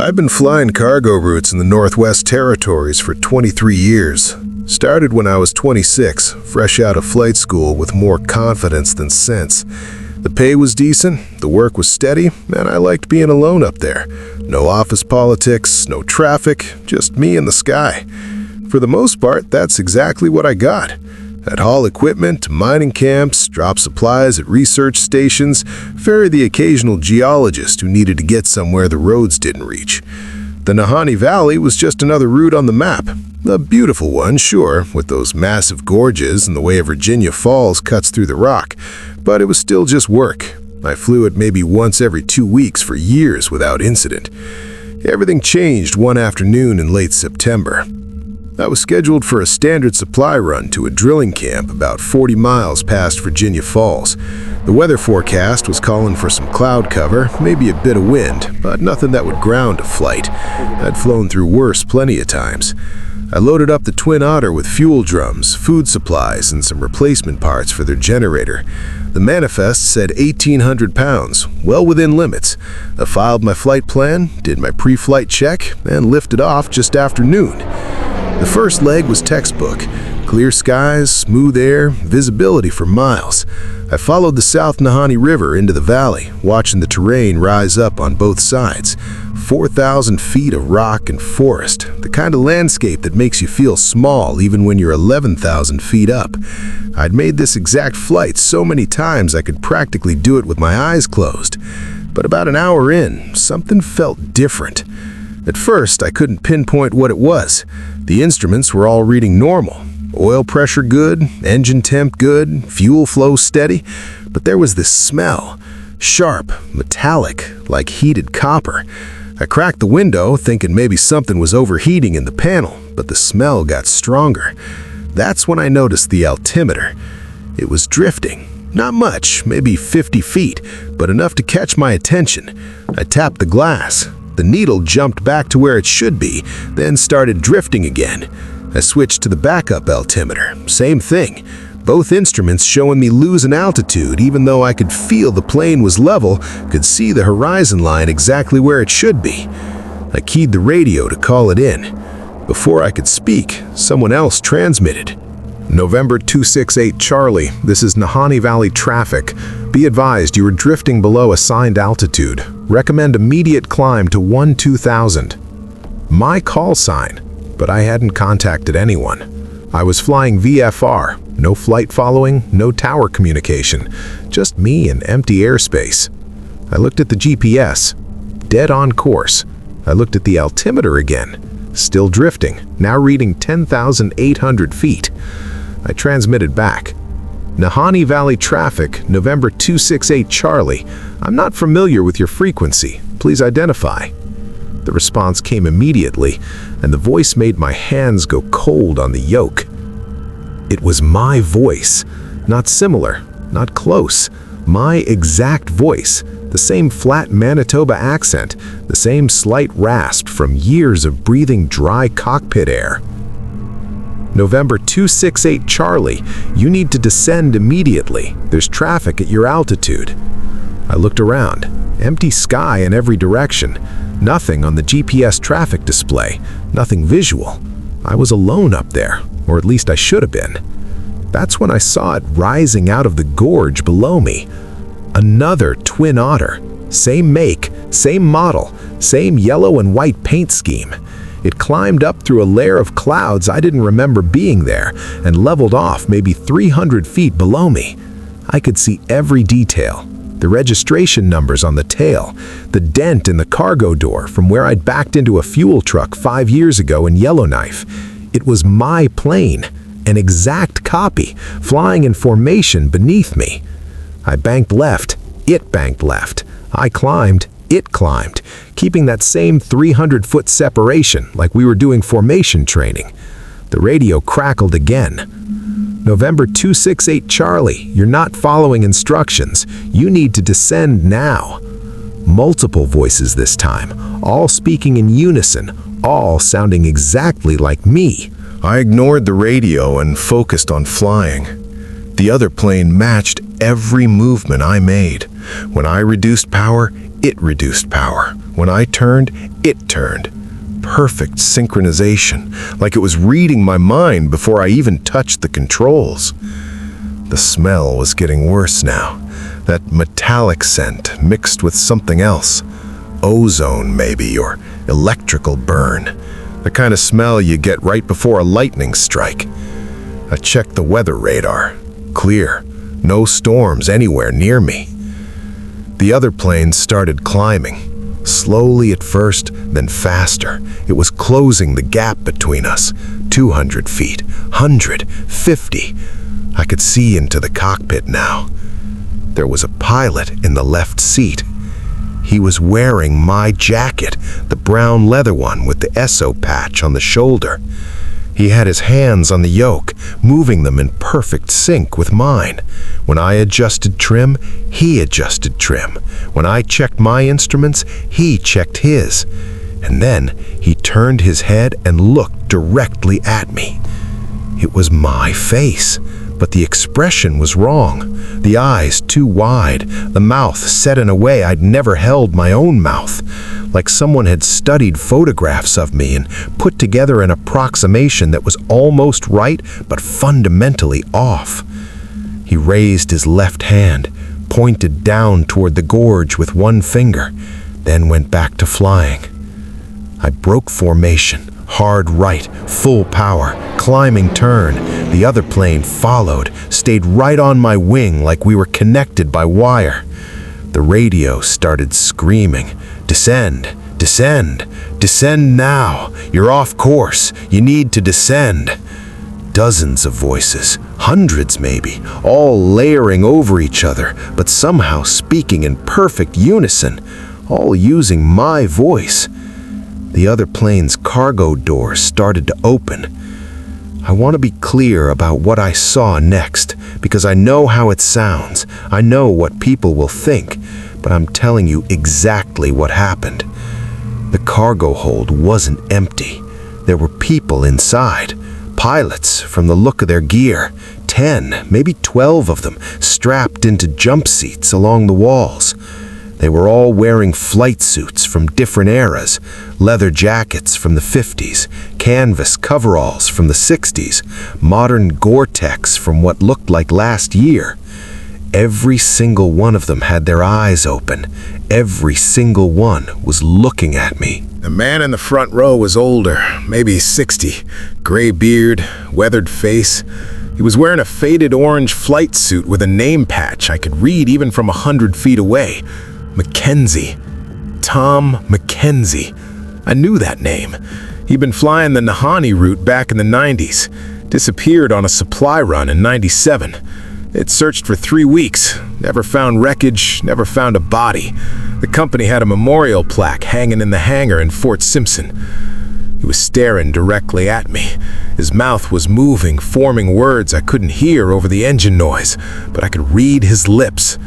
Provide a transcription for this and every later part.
I've been flying cargo routes in the Northwest Territories for 23 years. Started when I was 26, fresh out of flight school with more confidence than sense. The pay was decent, the work was steady, and I liked being alone up there. No office politics, no traffic, just me and the sky. For the most part, that's exactly what I got. I'd haul equipment to mining camps, drop supplies at research stations, ferry the occasional geologist who needed to get somewhere the roads didn't reach. The Nahanni Valley was just another route on the map. A beautiful one, sure, with those massive gorges and the way Virginia Falls cuts through the rock, but it was still just work. I flew it maybe once every 2 weeks for years without incident. Everything changed one afternoon in late September. I was scheduled for a standard supply run to a drilling camp about 40 miles past Virginia Falls. The weather forecast was calling for some cloud cover, maybe a bit of wind, but nothing that would ground a flight. I'd flown through worse plenty of times. I loaded up the Twin Otter with fuel drums, food supplies, and some replacement parts for their generator. The manifest said 1,800 pounds, well within limits. I filed my flight plan, did my pre-flight check, and lifted off just after noon. The first leg was textbook. Clear skies, smooth air, visibility for miles. I followed the South Nahanni River into the valley, watching the terrain rise up on both sides. 4,000 feet of rock and forest, the kind of landscape that makes you feel small even when you're 11,000 feet up. I'd made this exact flight so many times I could practically do it with my eyes closed. But about an hour in, something felt different. At first, I couldn't pinpoint what it was. The instruments were all reading normal. Oil pressure good, engine temp good, fuel flow steady. But there was this smell. Sharp, metallic, like heated copper. I cracked the window, thinking maybe something was overheating in the panel, but the smell got stronger. That's when I noticed the altimeter. It was drifting. Not much, maybe 50 feet, but enough to catch my attention. I tapped the glass. The needle jumped back to where it should be, then started drifting again. I switched to the backup altimeter. Same thing. Both instruments showing me losing altitude, even though I could feel the plane was level, could see the horizon line exactly where it should be. I keyed the radio to call it in. Before I could speak, someone else transmitted. November 268 Charlie, this is Nahanni Valley traffic. Be advised you are drifting below assigned altitude. Recommend immediate climb to 12,000. My call sign, but I hadn't contacted anyone. I was flying VFR, no flight following, no tower communication, just me and empty airspace. I looked at the GPS, dead on course. I looked at the altimeter again, still drifting, now reading 10,800 feet. I transmitted back. Nahanni Valley traffic, November 268 Charlie. I'm not familiar with your frequency. Please identify. The response came immediately, and the voice made my hands go cold on the yoke. It was my voice. Not similar, not close. My exact voice. The same flat Manitoba accent, the same slight rasp from years of breathing dry cockpit air. November 268 Charlie, you need to descend immediately. There's traffic at your altitude. I looked around. Empty sky in every direction. Nothing on the GPS traffic display. Nothing visual. I was alone up there, or at least I should have been. That's when I saw it rising out of the gorge below me. Another Twin Otter. Same make, same model, same yellow and white paint scheme. It climbed up through a layer of clouds I didn't remember being there and leveled off maybe 300 feet below me. I could see every detail. The registration numbers on the tail, the dent in the cargo door from where I'd backed into a fuel truck 5 years ago in Yellowknife. It was my plane, an exact copy, flying in formation beneath me. I banked left, it banked left. I climbed, it climbed, keeping that same 300-foot separation like we were doing formation training. The radio crackled again. November 268 Charlie, you're not following instructions. You need to descend now. Multiple voices this time, all speaking in unison, all sounding exactly like me. I ignored the radio and focused on flying. The other plane matched every movement I made. When I reduced power, it reduced power. When I turned, it turned. Perfect synchronization, like it was reading my mind before I even touched the controls. The smell was getting worse now. That metallic scent mixed with something else. Ozone, maybe, or electrical burn. The kind of smell you get right before a lightning strike. I checked the weather radar. Clear. No storms anywhere near me. The other planes started climbing. Slowly at first, then faster. It was closing the gap between us. 200 feet, 100, 50. I could see into the cockpit now. There was a pilot in the left seat. He was wearing my jacket, the brown leather one with the SO patch on the shoulder. He had his hands on the yoke, moving them in perfect sync with mine. When I adjusted trim, he adjusted trim. When I checked my instruments, he checked his. And then he turned his head and looked directly at me. It was my face, but the expression was wrong. The eyes too wide, the mouth set in a way I'd never held my own mouth. Like someone had studied photographs of me and put together an approximation that was almost right, but fundamentally off. He raised his left hand, pointed down toward the gorge with one finger, then went back to flying. I broke formation, hard right, full power, climbing turn. The other plane followed, stayed right on my wing like we were connected by wire. The radio started screaming, "Descend, descend, descend now. You're off course. You need to descend." Dozens of voices, hundreds maybe, all layering over each other, but somehow speaking in perfect unison, all using my voice. The other plane's cargo doors started to open. I want to be clear about what I saw next, because I know how it sounds. I know what people will think, but I'm telling you exactly what happened. The cargo hold wasn't empty. There were people inside. Pilots, from the look of their gear. 10, maybe 12 of them, strapped into jump seats along the walls. They were all wearing flight suits from different eras, leather jackets from the 50s, canvas coveralls from the 60s, modern Gore-Tex from what looked like last year. Every single one of them had their eyes open. Every single one was looking at me. The man in the front row was older, maybe 60, gray beard, weathered face. He was wearing a faded orange flight suit with a name patch I could read even from 100 feet away. Mackenzie. Tom Mackenzie. I knew that name. He'd been flying the Nahanni route back in the 90s. Disappeared on a supply run in 97. It searched for 3 weeks. Never found wreckage, never found a body. The company had a memorial plaque hanging in the hangar in Fort Simpson. He was staring directly at me. His mouth was moving, forming words I couldn't hear over the engine noise, but I could read his lips.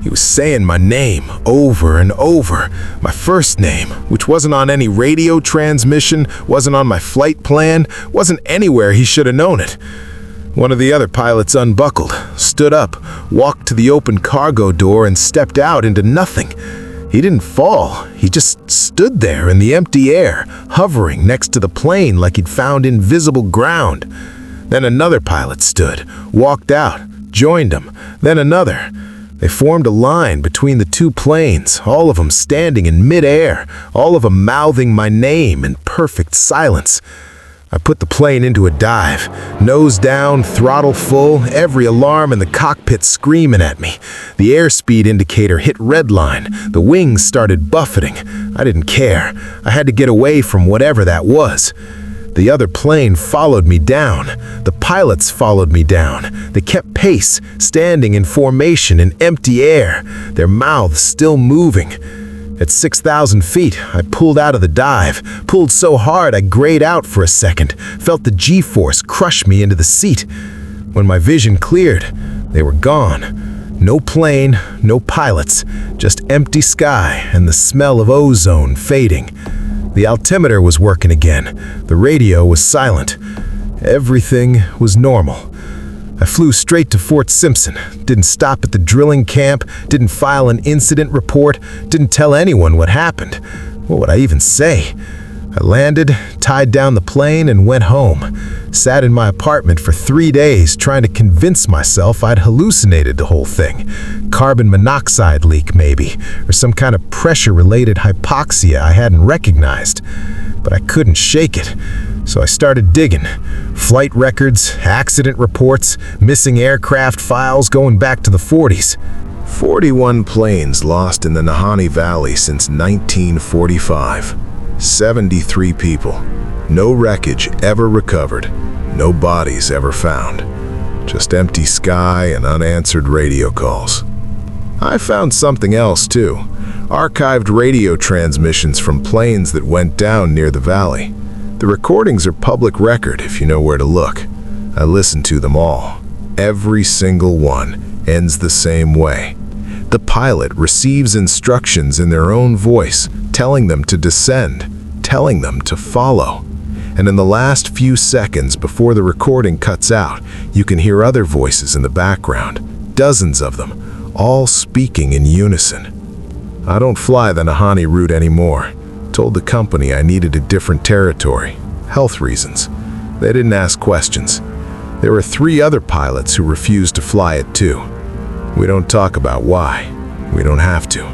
He was saying my name over and over, my first name, which wasn't on any radio transmission, wasn't on my flight plan, wasn't anywhere he should have known it. One of the other pilots unbuckled, stood up, walked to the open cargo door and stepped out into nothing. He didn't fall, he just stood there in the empty air, hovering next to the plane like he'd found invisible ground. Then another pilot stood, walked out, joined him, then another. They formed a line between the two planes, all of them standing in mid-air, all of them mouthing my name in perfect silence. I put the plane into a dive, nose down, throttle full, every alarm in the cockpit screaming at me. The airspeed indicator hit redline, the wings started buffeting. I didn't care. I had to get away from whatever that was. The other plane followed me down. The pilots followed me down. They kept pace, standing in formation in empty air, their mouths still moving. At 6,000 feet, I pulled out of the dive, pulled so hard I grayed out for a second, felt the G-force crush me into the seat. When my vision cleared, they were gone. No plane, no pilots, just empty sky and the smell of ozone fading. The altimeter was working again. The radio was silent. Everything was normal. I flew straight to Fort Simpson, didn't stop at the drilling camp, didn't file an incident report, didn't tell anyone what happened. What would I even say? I landed, tied down the plane, and went home. Sat in my apartment for 3 days trying to convince myself I'd hallucinated the whole thing. Carbon monoxide leak, maybe, or some kind of pressure-related hypoxia I hadn't recognized. But I couldn't shake it, so I started digging. Flight records, accident reports, missing aircraft files going back to the 40s. 41 planes lost in the Nahanni Valley since 1945. 73 people. No wreckage ever recovered. No bodies ever found. Just empty sky and unanswered radio calls. I found something else too. Archived radio transmissions from planes that went down near the valley. The recordings are public record if you know where to look. I listened to them all. Every single one ends the same way. The pilot receives instructions in their own voice, telling them to descend, telling them to follow. And in the last few seconds before the recording cuts out, you can hear other voices in the background, dozens of them, all speaking in unison. I don't fly the Nahanni route anymore. Told the company I needed a different territory. Health reasons. They didn't ask questions. There were 3 other pilots who refused to fly it too. We don't talk about why. We don't have to.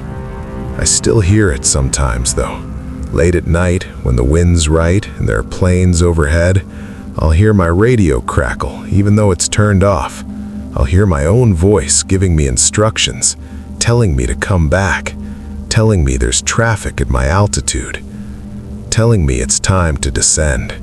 I still hear it sometimes though. Late at night, when the wind's right and there are planes overhead, I'll hear my radio crackle even though it's turned off. I'll hear my own voice giving me instructions, telling me to come back, telling me there's traffic at my altitude, telling me it's time to descend.